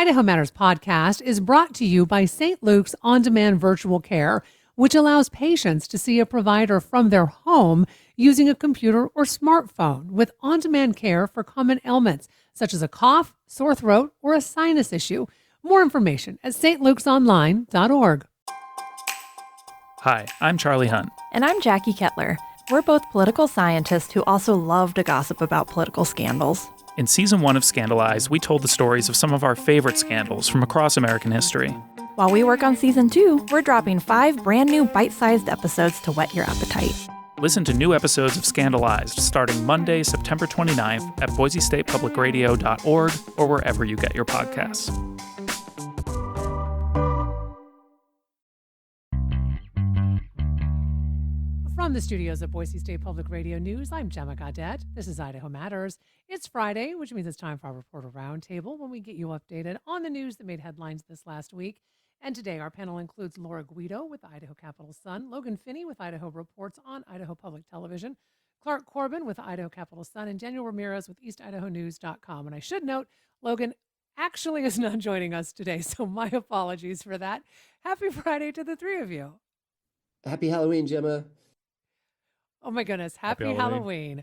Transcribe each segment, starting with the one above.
Idaho Matters podcast is brought to you by St. Luke's On-Demand Virtual Care, which allows patients to see a provider from their home using a computer or smartphone with on-demand care for common ailments, such as a cough, sore throat, or a sinus issue. More information at stlukesonline.org. Hi, I'm Charlie Hunt. And I'm Jackie Kettler. We're both political scientists who also love to gossip about political scandals. In Season 1 of Scandalized, we told the stories of some of our favorite scandals from across American history. While we work on Season 2, we're dropping 5 brand new bite-sized episodes to whet your appetite. Listen to new episodes of Scandalized starting Monday, September 29th at boisestatepublicradio.org or wherever you get your podcasts. From the studios of Boise State Public Radio News, I'm Gemma Gaudette. This is Idaho Matters. It's Friday, which means it's time for our Reporter Roundtable, when we get you updated on the news that made headlines this last week. And today, our panel includes Laura Guido with the Idaho Capital Sun, Logan Finney with Idaho Reports on Idaho Public Television, Clark Corbin with the Idaho Capital Sun, and Daniel Ramirez with EastIdahoNews.com. And I should note, Logan actually is not joining us today, so my apologies for that. Happy Friday to the three of you. Happy Halloween, Gemma. Oh my goodness. Happy Halloween.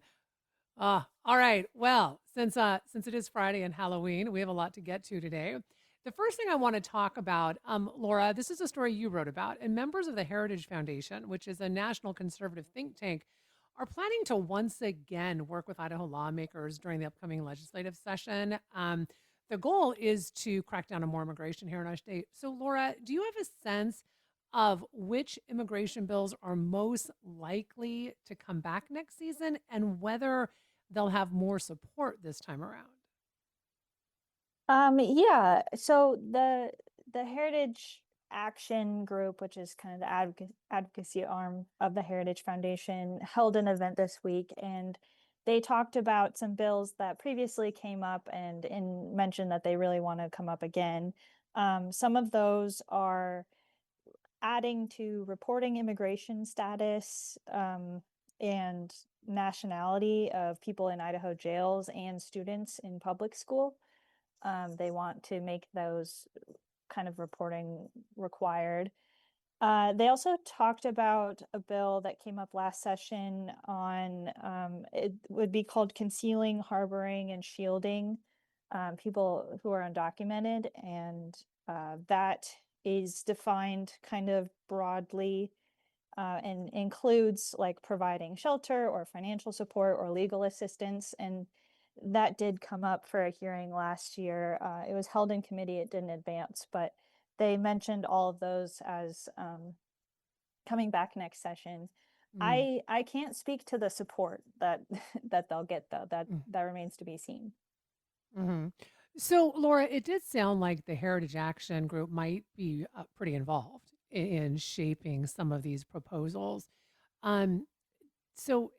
All right. Well, since it is Friday and Halloween, we have a lot to get to today. The first thing I want to talk about, Laura, this is a story you wrote about, and members of the Heritage Foundation, which is a national conservative think tank, are planning to once again work with Idaho lawmakers during the upcoming legislative session. The goal is to crack down on more immigration here in our state. So, Laura, do you have a sense of which immigration bills are most likely to come back next season and whether they'll have more support this time around? Yeah. So the Heritage Action Group, which is kind of the advocacy arm of the Heritage Foundation, held an event this week, and they talked about some bills that previously came up and mentioned that they really want to come up again. Some of those are adding to reporting immigration status and nationality of people in Idaho jails and students in public school. They want to make those kind of reporting required. They also talked about a bill that came up last session on, it would be called Concealing, Harboring, and Shielding people who are undocumented. And that is defined kind of broadly and includes like providing shelter or financial support or legal assistance. And that did come up for a hearing last year. It was held in committee, it didn't advance, but they mentioned all of those as coming back next session. I can't speak to the support that they'll get, though. That remains to be seen. Mm-hmm. So, Laura, it did sound like the Heritage Action Group might be pretty involved in shaping some of these proposals. So,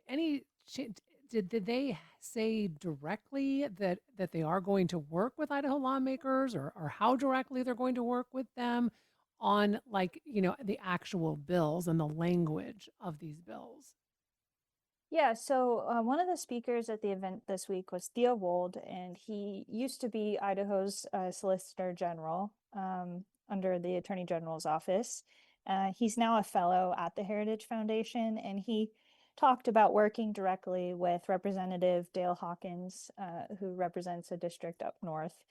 did they say directly that they are going to work with Idaho lawmakers, or how directly they're going to work with them on, like, the actual bills and the language of these bills? Yeah, so one of the speakers at the event this week was Theo Wold, and he used to be Idaho's Solicitor General under the Attorney General's office. He's now a fellow at the Heritage Foundation, and he talked about working directly with Representative Dale Hawkins, who represents a district up north,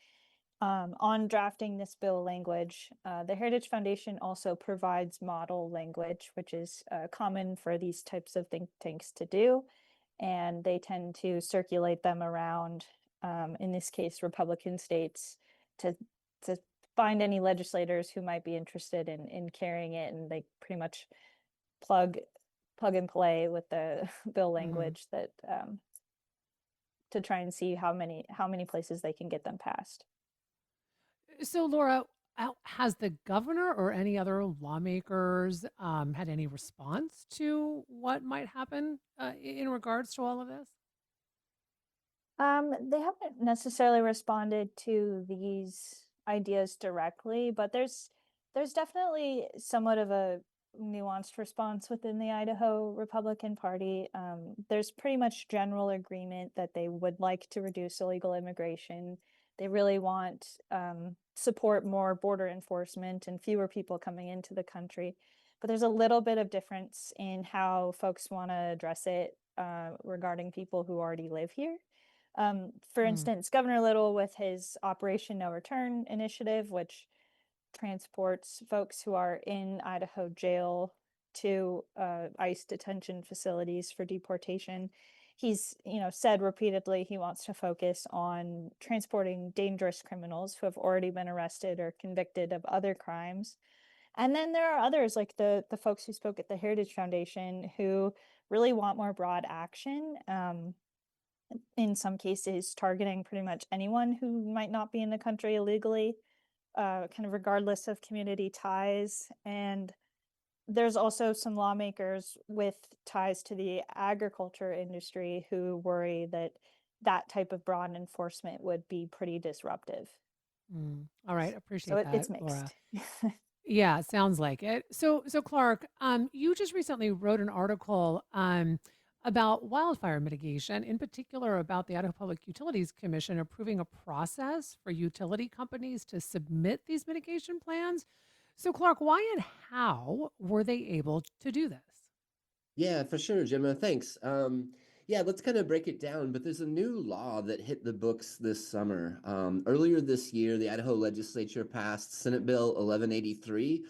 on drafting this bill language. The Heritage Foundation also provides model language, which is common for these types of think tanks to do, and they tend to circulate them around, in this case, Republican states, to find any legislators who might be interested in carrying it, and they pretty much plug and play with the bill language that to try and see how many places they can get them passed. So, Laura, has the governor or any other lawmakers had any response to what might happen in regards to all of this? They haven't necessarily responded to these ideas directly, but there's definitely somewhat of a nuanced response within the Idaho Republican Party. There's pretty much general agreement that they would like to reduce illegal immigration. They really want support more border enforcement and fewer people coming into the country. But there's a little bit of difference in how folks want to address it regarding people who already live here. For Mm. instance, Governor Little with his Operation No Return initiative, which transports folks who are in Idaho jail to ICE detention facilities for deportation. He's, said repeatedly he wants to focus on transporting dangerous criminals who have already been arrested or convicted of other crimes. And then there are others like the folks who spoke at the Heritage Foundation who really want more broad action. In some cases, targeting pretty much anyone who might not be in the country illegally, kind of regardless of community ties. And there's also some lawmakers with ties to the agriculture industry who worry that that type of broad enforcement would be pretty disruptive. Mm. All right, So appreciate that, it's Laura. mixed. Yeah, sounds like it. So Clark, you just recently wrote an article about wildfire mitigation, in particular about the Idaho Public Utilities Commission approving a process for utility companies to submit these mitigation plans. So Clark, why and how were they able to do this? Yeah, for sure, Gemma. Thanks. Yeah, let's kind of break it down. But there's a new law that hit the books this summer. Earlier this year, the Idaho legislature passed Senate Bill 1183,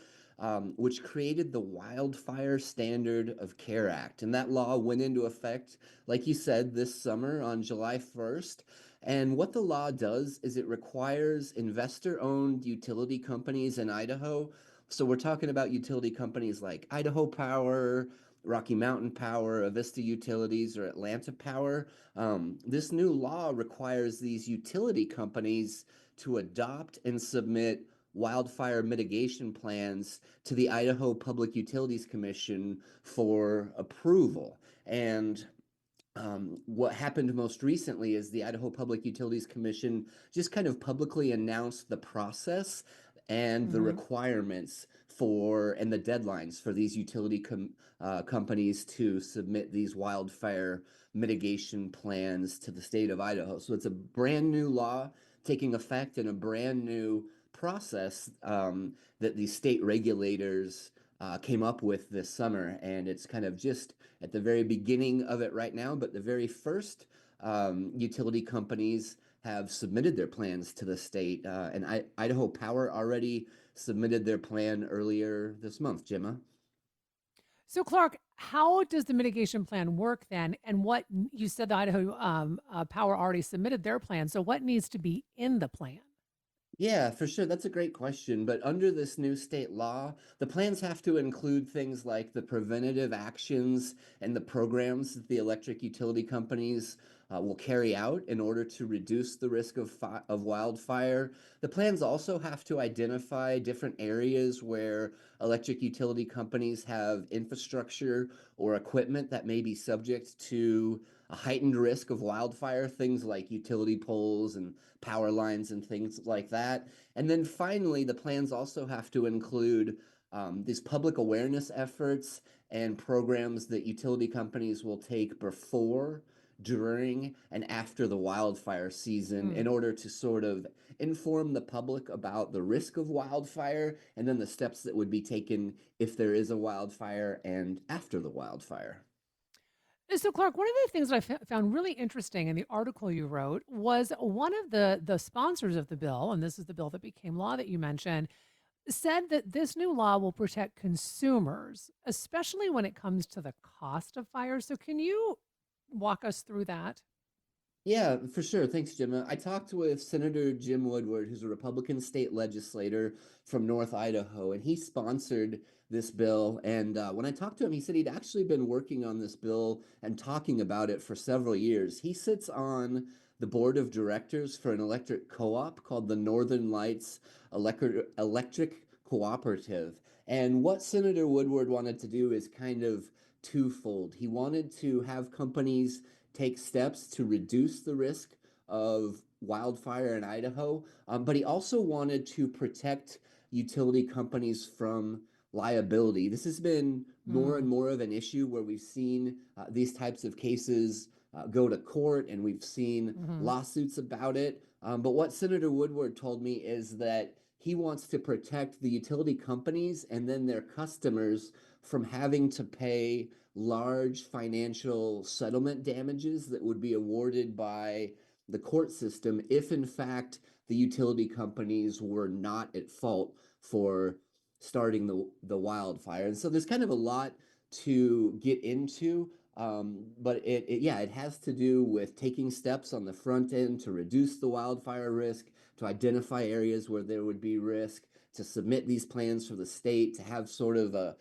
which created the Wildfire Standard of Care Act. And that law went into effect, like you said, this summer on July 1st. And what the law does is it requires investor-owned utility companies in Idaho. So we're talking about utility companies like Idaho Power, Rocky Mountain Power, Avista Utilities, or Atlanta Power. This new law requires these utility companies to adopt and submit wildfire mitigation plans to the Idaho Public Utilities Commission for approval. And what happened most recently is the Idaho Public Utilities Commission just kind of publicly announced the process and the Mm-hmm. requirements for and the deadlines for these utility companies to submit these wildfire mitigation plans to the state of Idaho. So it's a brand new law taking effect in a brand new process that the state regulators came up with this summer. And it's kind of just at the very beginning of it right now, but the very first utility companies have submitted their plans to the state. And Idaho Power already submitted their plan earlier this month, Gemma. So Clark, how does the mitigation plan work then? And what you said the Idaho Power already submitted their plan. So what needs to be in the plan? Yeah, for sure. That's a great question. But under this new state law, the plans have to include things like the preventative actions and the programs that the electric utility companies will carry out in order to reduce the risk of wildfire. The plans also have to identify different areas where electric utility companies have infrastructure or equipment that may be subject to a heightened risk of wildfire, things like utility poles and power lines and things like that. And then finally, the plans also have to include these public awareness efforts and programs that utility companies will take before, during, and after the wildfire season in Mm. order to sort of inform the public about the risk of wildfire and then the steps that would be taken if there is a wildfire and after the wildfire. So, Clark, one of the things that I found really interesting in the article you wrote was one of the sponsors of the bill, and this is the bill that became law that you mentioned, said that this new law will protect consumers, especially when it comes to the cost of fire. So, can you walk us through that? Yeah, for sure. Thanks, Jim. I talked with Senator Jim Woodward, who's a Republican state legislator from North Idaho, and he sponsored this bill. And when I talked to him, he said he'd actually been working on this bill and talking about it for several years. He sits on the board of directors for an electric co-op called the Northern Lights Electric Cooperative. And what Senator Woodward wanted to do is kind of twofold. He wanted to have companies take steps to reduce the risk of wildfire in Idaho, but he also wanted to protect utility companies from liability. This has been more and Mm. more of an issue where we've seen these types of cases go to court, and we've seen Hmm. lawsuits about it. But what Senator Woodward told me is that he wants to protect the utility companies and then their customers from having to pay large financial settlement damages that would be awarded by the court system if, in fact, the utility companies were not at fault for starting the wildfire. And so there's kind of a lot to get into. But it has to do with taking steps on the front end to reduce the wildfire risk, to identify areas where there would be risk, to submit these plans for the state, to have sort of a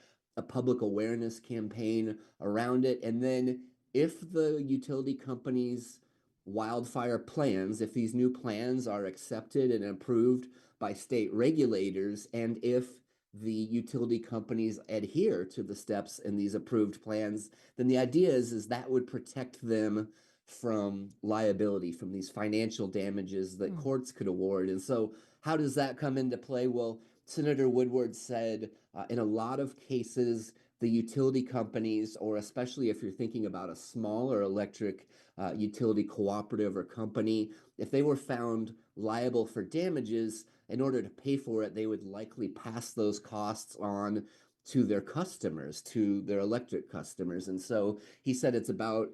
public awareness campaign around it. And then if the utility companies' wildfire plans, if these new plans are accepted and approved by state regulators, and if the utility companies adhere to the steps in these approved plans, then the idea is that would protect them from liability, from these financial damages that courts could award. And so, how does that come into play? Well, Senator Woodward said in a lot of cases, the utility companies, or especially if you're thinking about a smaller electric utility cooperative or company, if they were found liable for damages, in order to pay for it, they would likely pass those costs on to their customers, to their electric customers. And so he said it's about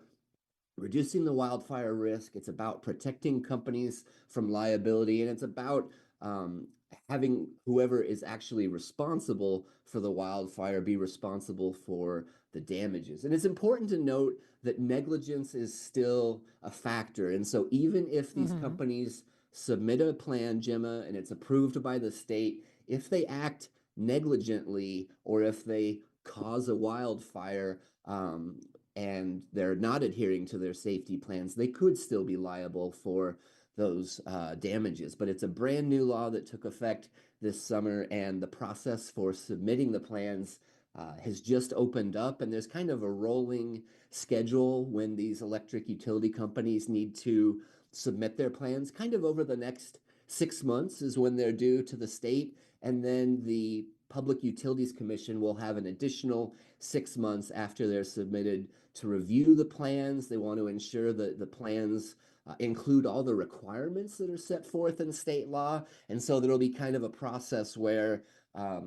reducing the wildfire risk, it's about protecting companies from liability, and it's about having whoever is actually responsible for the wildfire be responsible for the damages. And it's important to note that negligence is still a factor. And so even if these Hmm. companies submit a plan, Gemma, and it's approved by the state, if they act negligently or if they cause a wildfire, and they're not adhering to their safety plans, they could still be liable for those damages. But it's a brand new law that took effect this summer, and the process for submitting the plans has just opened up, and there's kind of a rolling schedule when these electric utility companies need to submit their plans. Kind of over the next 6 months is when they're due to the state, and then the Public Utilities Commission will have an additional 6 months after they're submitted to review the plans. They want to ensure that the plans include all the requirements that are set forth in state law. And so there'll be kind of a process where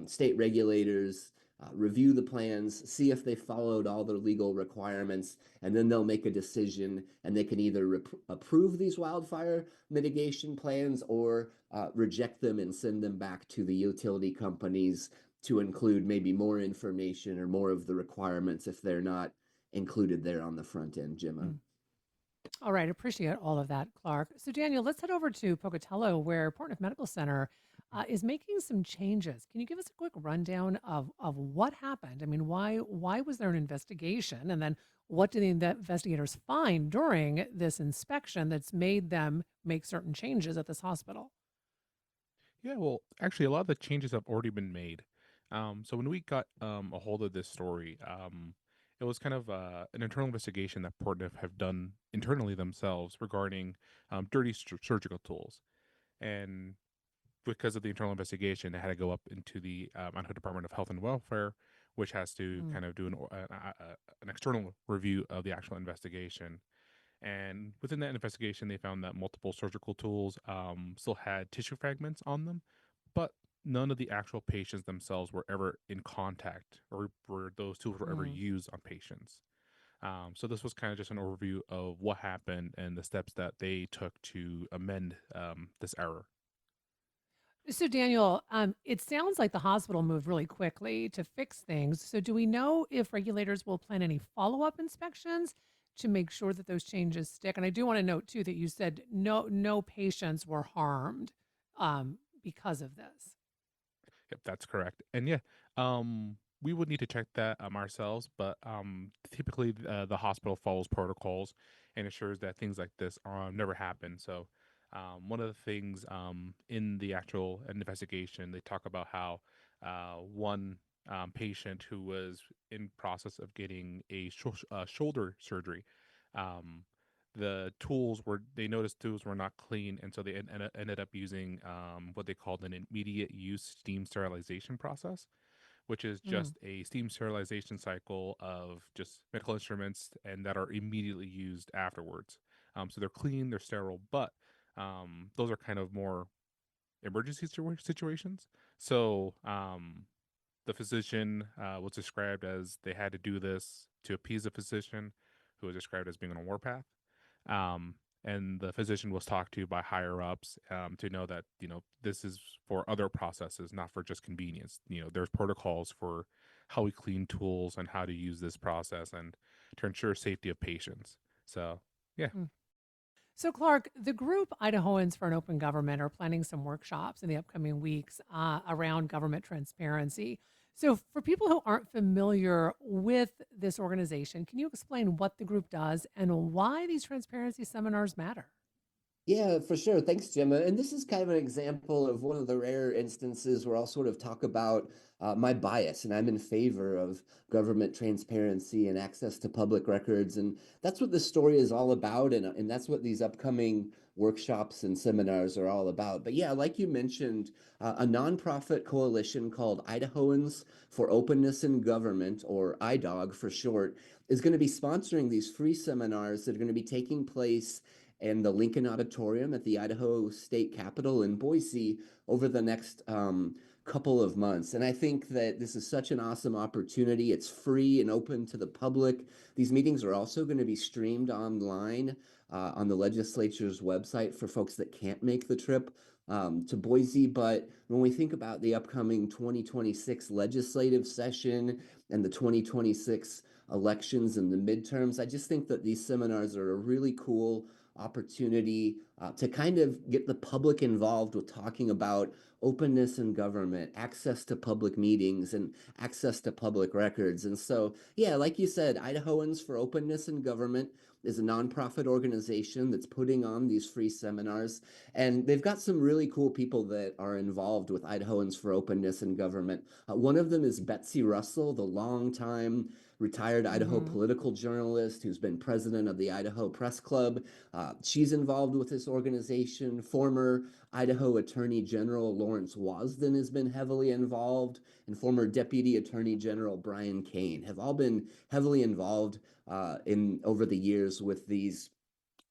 state regulators review the plans, see if they followed all the legal requirements, and then they'll make a decision, and they can either approve these wildfire mitigation plans or reject them and send them back to the utility companies to include maybe more information or more of the requirements if they're not included there on the front end, Gemma. All right, appreciate all of that, Clark. So, Daniel, let's head over to Pocatello, where Portneuf Medical Center is making some changes. Can you give us a quick rundown of what happened? I mean, why was there an investigation, and then what did the investigators find during this inspection that's made them make certain changes at this hospital? Yeah, well, actually, a lot of the changes have already been made. So when we got a hold of this story, it was kind of an internal investigation that Portneuf have done internally themselves regarding dirty surgical tools. And because of the internal investigation, it had to go up into the Idaho Department of Health and Welfare, which has to Mm, kind of do an external review of the actual investigation. And within that investigation, they found that multiple surgical tools still had tissue fragments on them, but none of the actual patients themselves were ever in contact or were those tools were ever mm. used on patients. So this was kind of just an overview of what happened and the steps that they took to amend this error. So, Daniel, it sounds like the hospital moved really quickly to fix things. So, do we know if regulators will plan any follow up inspections to make sure that those changes stick? And I do want to note too that you said no patients were harmed because of this. Yep, that's correct. And yeah, we would need to check that ourselves, but typically the hospital follows protocols and ensures that things like this never happen. So, one of the things in the actual investigation, they talk about how one patient who was in process of getting a shoulder surgery. Um, the tools were they noticed tools were not clean, and so they ended up using what they called an immediate use steam sterilization process, which is Mm. just a steam sterilization cycle of just medical instruments and that are immediately used afterwards. So they're clean, they're sterile, but those are kind of more emergency situations. So the physician was described as they had to do this to appease a physician who was described as being on a warpath. Um, and the physician was talked to by higher ups to know that this is for other processes, not for just convenience. There's protocols for how we clean tools and how to use this process and to ensure safety of patients. So yeah. Mm. So, Clark, the group Idahoans for an Open Government are planning some workshops in the upcoming weeks around government transparency. So, for people who aren't familiar with this organization, can you explain what the group does and why these transparency seminars matter? Yeah, for sure. Thanks, Gemma. And this is kind of an example of one of the rare instances where I'll sort of talk about my bias, and I'm in favor of government transparency and access to public records. And that's what this story is all about. And that's what these upcoming workshops and seminars are all about. But yeah, like you mentioned, a nonprofit coalition called Idahoans for Openness in Government, or IDOG for short, is going to be sponsoring these free seminars that are going to be taking place in the Lincoln Auditorium at the Idaho State Capitol in Boise over the next couple of months. And I think that this is such an awesome opportunity. It's free and open to the public. These meetings are also going to be streamed online on the legislature's website for folks that can't make the trip to Boise. But when we think about the upcoming 2026 legislative session and the 2026 elections and the midterms, I just think that these seminars are a really cool opportunity to kind of get the public involved with talking about openness in government, access to public meetings, and access to public records. And so, yeah, like you said, Idahoans for Openness in Government is a nonprofit organization that's putting on these free seminars. And they've got some really cool people that are involved with Idahoans for Openness in Government. One of them is Betsy Russell, the longtime retired Idaho Mm-hmm. political journalist who's been president of the Idaho Press Club. She's involved with this organization. Former Idaho Attorney General Lawrence Wasden has been heavily involved, and former Deputy Attorney General Brian Kane have all been heavily involved in over the years with these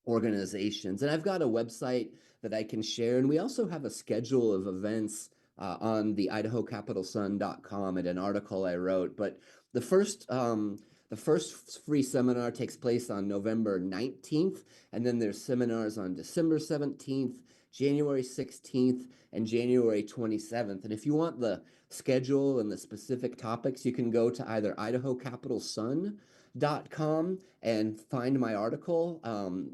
organizations. And I've got a website that I can share. And we also have a schedule of events on the idahocapitalsun.com and an article I wrote. But the first the first free seminar takes place on November 19th, and then there's seminars on December 17th, January 16th, and January 27th. And if you want the schedule and the specific topics, you can go to either idahocapitalsun.com and find my article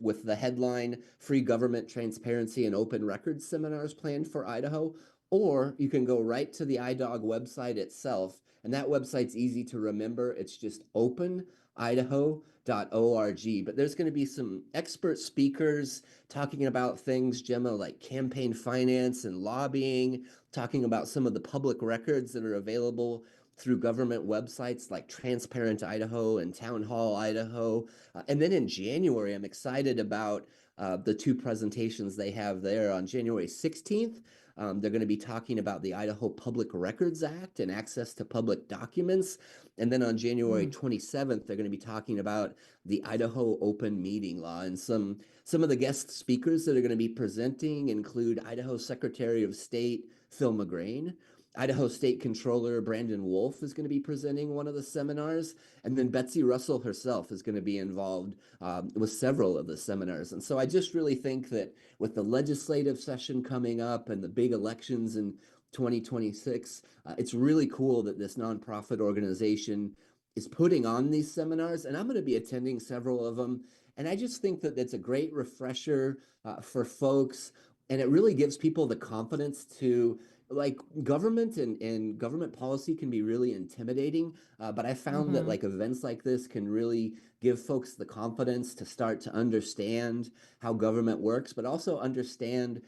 with the headline Free Government Transparency and Open Records Seminars Planned for Idaho. Or you can go right to the IDOG website itself. And that website's easy to remember. It's just openidaho.org. But there's going to be some expert speakers talking about things, Gemma, like campaign finance and lobbying, talking about some of the public records that are available through government websites like Transparent Idaho and Town Hall Idaho. And then in January, I'm excited about the two presentations they have there. On January 16th, they're going to be talking about the Idaho Public Records Act and access to public documents. And then on January 27th, they're going to be talking about the Idaho Open Meeting Law. And some of the guest speakers that are going to be presenting include Idaho Secretary of State Phil McGrain. Idaho State Controller Brandon Wolf is going to be presenting one of the seminars, and then Betsy Russell herself is going to be involved with several of the seminars. And so I just really think that with the legislative session coming up and the big elections in 2026, it's really cool that this nonprofit organization is putting on these seminars, and I'm going to be attending several of them. And I just think that it's a great refresher for folks, and it really gives people the confidence to like government and government policy can be really intimidating, but I found that Mm-hmm. like events like this can really give folks the confidence to start to understand how government works, but also understand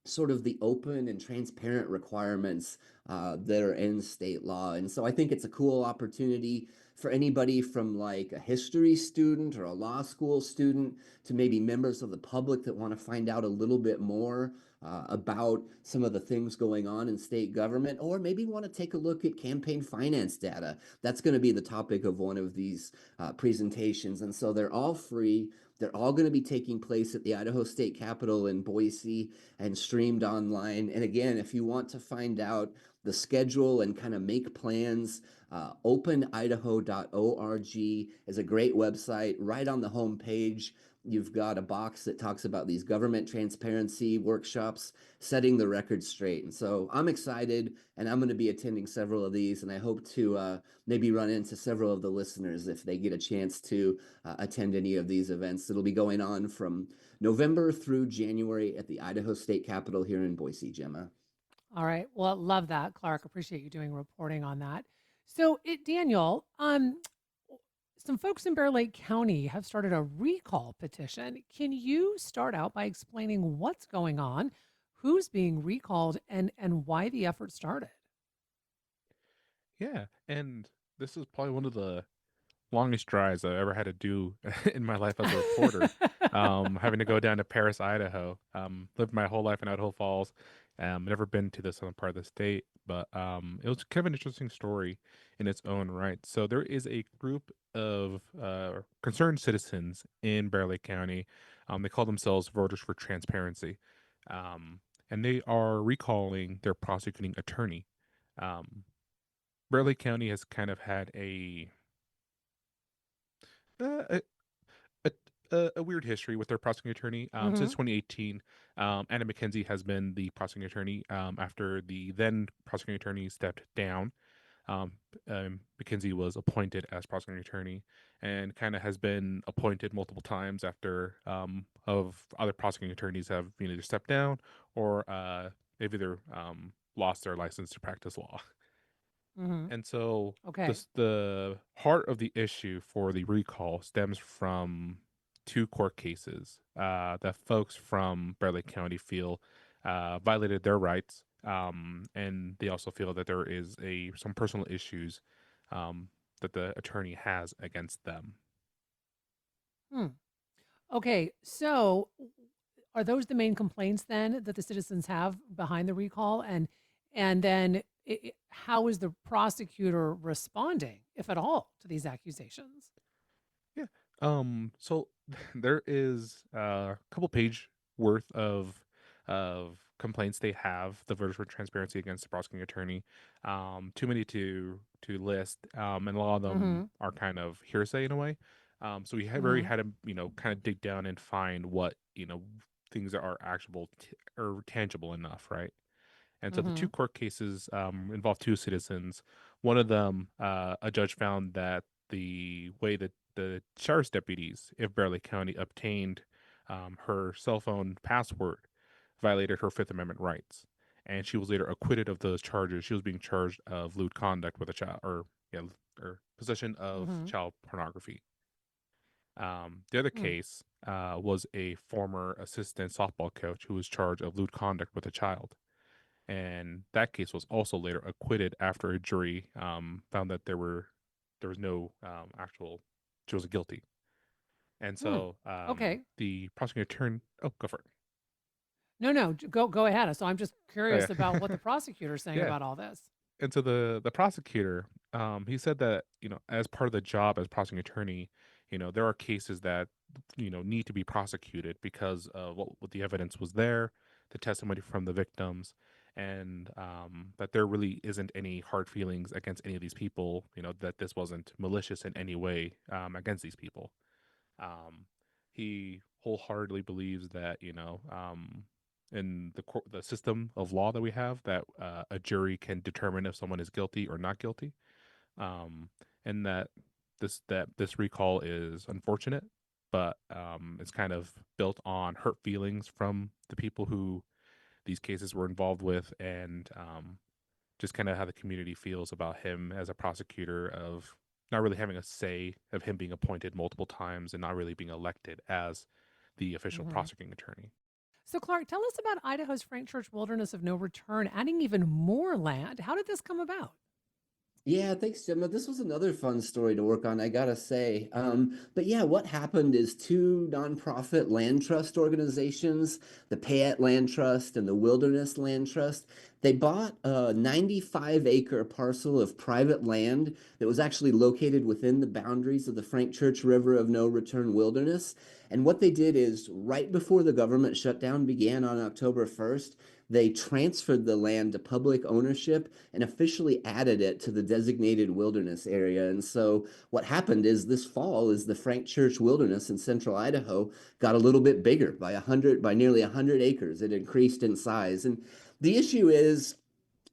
sort of the open and transparent requirements that are in state law. And so I think it's a cool opportunity for anybody from like a history student or a law school student to maybe members of the public that want to find out a little bit more about some of the things going on in state government, or maybe want to take a look at campaign finance data. That's going to be the topic of one of these presentations. And so they're all free. They're all going to be taking place at the Idaho State Capitol in Boise and streamed online. And again, if you want to find out the schedule and kind of make plans, openidaho.org is a great website. Right on the home page, you've got a box that talks about these government transparency workshops, setting the record straight. And so I'm excited, and I'm going to be attending several of these, and I hope to maybe run into several of the listeners if they get a chance to attend any of these events. It'll be going on from November through January at the Idaho State Capitol here in Boise, Gemma. All right. Well, love that, Clark. Appreciate you doing reporting on that. So, Daniel, some folks in Bear Lake County have started a recall petition. Can you start out by explaining what's going on, who's being recalled, and why the effort started? Yeah, and this is probably one of the longest drives I ever had to do in my life as a reporter. Having to go down to Paris, Idaho. Lived my whole life in Idaho Falls. Never been to the southern part of the state, but it was kind of an interesting story in its own right. So there is a group of concerned citizens in Bear Lake County. They call themselves Voters for Transparency, um, and they are recalling their prosecuting attorney. Um, Bear Lake County has kind of had uh, a, a weird history with their prosecuting attorney. Mm-hmm. Since 2018, Anna McKenzie has been the prosecuting attorney after the then prosecuting attorney stepped down. Um, McKenzie was appointed as prosecuting attorney and kind of has been appointed multiple times after of other prosecuting attorneys have either stepped down or they've either lost their license to practice law. Mm-hmm. And so Okay. the heart of the issue for the recall stems from two court cases that folks from Bear Lake County feel violated their rights, and they also feel that there is some personal issues that the attorney has against them. Hmm. Okay. So, are those the main complaints then that the citizens have behind the recall? And then how is the prosecutor responding, if at all, to these accusations? Yeah. So there is a couple page worth of complaints they have, the Voters for Transparency against the prosecuting attorney. Too many to list. And a lot of Mm-hmm. them are kind of hearsay in a way. So we have already Mm-hmm. had to, kind of dig down and find what, things that are actionable or tangible enough, right? And so the Mm-hmm. two court cases involve two citizens. One of them, a judge found that the way that the sheriff's deputies of Bear Lake County obtained her cell phone password violated her Fifth Amendment rights. And she was later acquitted of those charges. She was being charged of lewd conduct with a child, or possession of Mm-hmm. child pornography. The other Hmm. case was a former assistant softball coach who was charged of lewd conduct with a child, and that case was also later acquitted after a jury found that there was no actual she was guilty. And Hmm. so Okay. the prosecutor turned. Oh, go for it. No, no, go ahead. So I'm just Oh curious about yeah, what the prosecutor's saying yeah. about all this. And so the prosecutor, he said that as part of the job as prosecuting attorney, there are cases that need to be prosecuted because of what the evidence was there, the testimony from the victims, and that there really isn't any hard feelings against any of these people. That this wasn't malicious in any way against these people. Um, he wholeheartedly believes that in the system of law that we have, that a jury can determine if someone is guilty or not guilty, um, and that this recall is unfortunate, but it's kind of built on hurt feelings from the people who these cases were involved with, and just kind of how the community feels about him as a prosecutor, of not really having a say, of him being appointed multiple times and not really being elected as the official Mm-hmm. prosecuting attorney. So, Clark, tell us about Idaho's Frank Church Wilderness of No Return, adding even more land. How did this come about? Yeah, thanks, Gemma. This was another fun story to work on, I gotta say. But yeah, what happened is two nonprofit land trust organizations, the Payette Land Trust and the Wilderness Land Trust, they bought a 95-acre parcel of private land that was actually located within the boundaries of the Frank Church River of No Return Wilderness. And what they did is, right before the government shutdown began on October 1st, they transferred the land to public ownership and officially added it to the designated wilderness area. And so what happened is this fall is the Frank Church Wilderness in central Idaho got a little bit bigger by nearly 100 acres. It increased in size. And the issue is,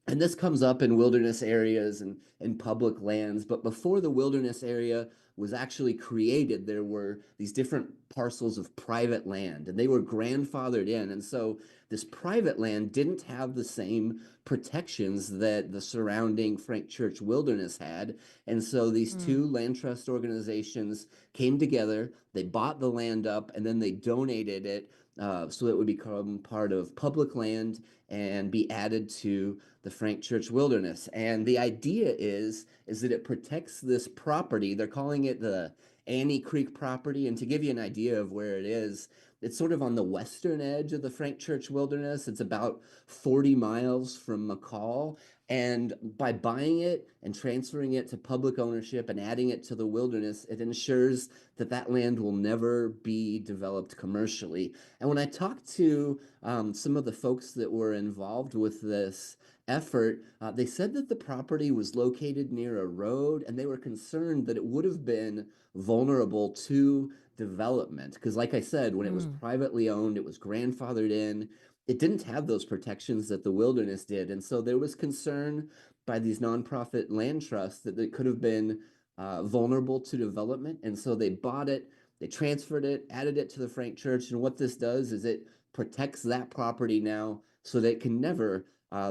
and this comes up in wilderness areas and public lands, but before the wilderness area was actually created, there were these different parcels of private land and they were grandfathered in. And so this private land didn't have the same protections that the surrounding Frank Church Wilderness had. And so these two Mm. land trust organizations came together, they bought the land up, and then they donated it so it would become part of public land and be added to the Frank Church Wilderness. And the idea is that it protects this property. They're calling it the Annie Creek property. And to give you an idea of where it is, it's sort of on the western edge of the Frank Church Wilderness. It's about 40 miles from McCall. And by buying it and transferring it to public ownership and adding it to the wilderness, it ensures that that land will never be developed commercially. And when I talked to some of the folks that were involved with this effort, they said that the property was located near a road and they were concerned that it would have been vulnerable to development. Because, like I said, when it was Mm. privately owned, it was grandfathered in. It didn't have those protections that the wilderness did. And so there was concern by these nonprofit land trusts that it could have been vulnerable to development. And so they bought it, they transferred it, added it to the Frank Church. And what this does is it protects that property now so that it can never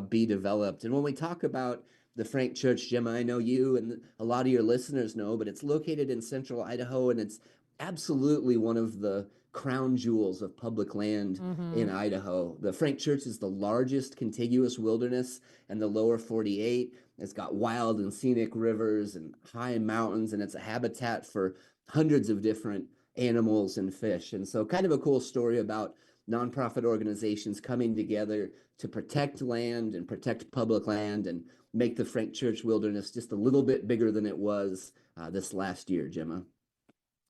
be developed. And when we talk about the Frank Church, Gemma, I know you and a lot of your listeners know, but it's located in central Idaho and it's absolutely one of the crown jewels of public land Mm-hmm. in Idaho. The Frank Church is the largest contiguous wilderness in the lower 48. It's got wild and scenic rivers and high mountains, and it's a habitat for hundreds of different animals and fish. And so, kind of a cool story about nonprofit organizations coming together to protect land and protect public land and make the Frank Church Wilderness just a little bit bigger than it was this last year, Gemma.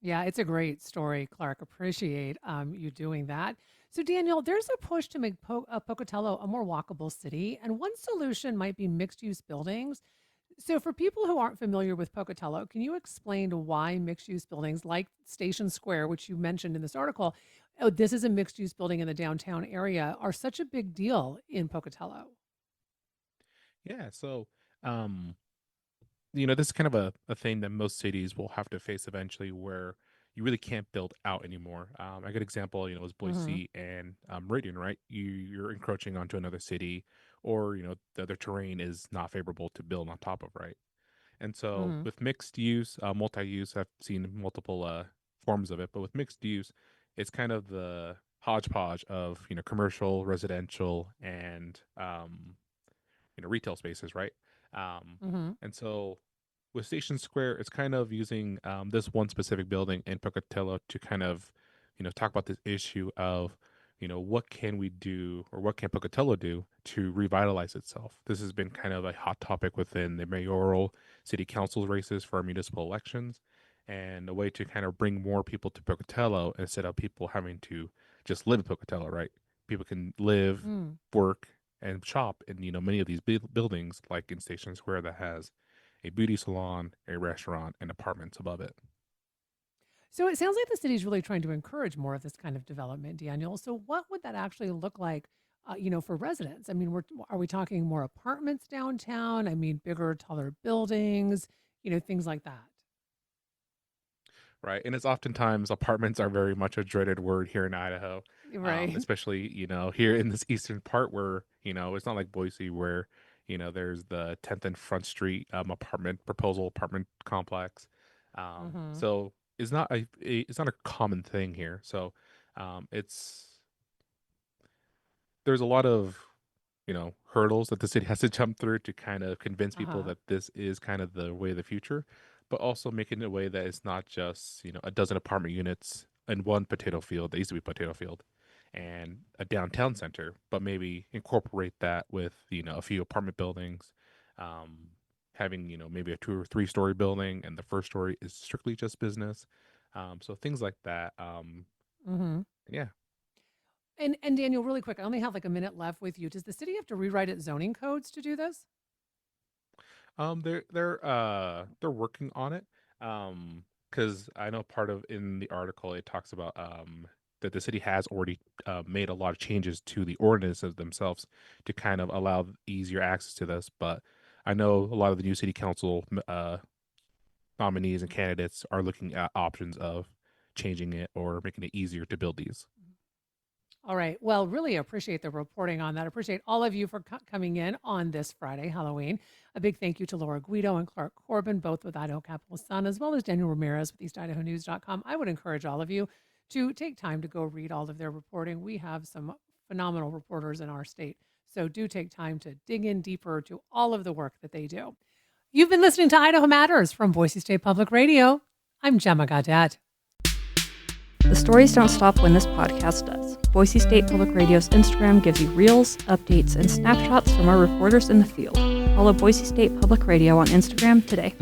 Yeah, it's a great story, Clark. Appreciate you doing that. So, Daniel, there's a push to make Pocatello a more walkable city, and one solution might be mixed use buildings. So, for people who aren't familiar with Pocatello, can you explain why mixed use buildings like Station Square, which you mentioned in this article, oh, this is a mixed use building in the downtown area, are such a big deal in Pocatello? Yeah, so um this is kind of a thing that most cities will have to face eventually where you really can't build out anymore. A good example, is Hmm. Boise and Meridian, right? You're encroaching onto another city, or the other terrain is not favorable to build on top of, right? And so Hmm. with mixed use, multi-use, I've seen multiple forms of it, but with mixed use, it's kind of the hodgepodge of commercial, residential, and retail spaces, right? Um, Hmm. and so with Station Square, it's kind of using this one specific building in Pocatello to kind of, talk about this issue of, what can we do or what can Pocatello do to revitalize itself? This has been kind of a hot topic within the mayoral city council races for our municipal elections, and a way to kind of bring more people to Pocatello instead of people having to just live in Pocatello, right? People can live, Mm. work, and shop in many of these buildings, like in Station Square, that has a beauty salon, a restaurant, and apartments above it. So it sounds like the city's really trying to encourage more of this kind of development, Daniel. So what would that actually look like, for residents? I mean, are we talking more apartments downtown? I mean, bigger, taller buildings, things like that. Right. And it's oftentimes apartments are very much a dreaded word here in Idaho, Right. especially, here in this eastern part where, it's not like Boise where, there's the 10th and Front Street apartment complex. Hmm. So it's not a common thing here. So it's there's a lot of, hurdles that the city has to jump through to kind of convince people Uh-huh. that this is kind of the way of the future, but also making it a way that it's not just, a dozen apartment units and one potato field that used to be potato field and a downtown center, but maybe incorporate that with, a few apartment buildings, um, having, maybe a 2 or 3 story building and the first story is strictly just business. So things like that. Mm-hmm. Yeah. And Daniel, really quick, I only have like a minute left with you. Does the city have to rewrite its zoning codes to do this? They're working on it. Because I know part of in the article it talks about that the city has already made a lot of changes to the ordinances themselves to kind of allow easier access to this. But I know a lot of the new city council nominees and candidates are looking at options of changing it or making it easier to build these. All right. Well, really appreciate the reporting on that. Appreciate all of you for coming in on this Friday, Halloween. A big thank you to Laura Guido and Clark Corbin, both with Idaho Capital Sun, as well as Daniel Ramirez with EastIdahoNews.com. I would encourage all of you to take time to go read all of their reporting. We have some phenomenal reporters in our state. So do take time to dig in deeper to all of the work that they do. You've been listening to Idaho Matters from Boise State Public Radio. I'm Gemma Gaudet. The stories don't stop when this podcast does. Boise State Public Radio's Instagram gives you reels, updates, and snapshots from our reporters in the field. Follow Boise State Public Radio on Instagram today.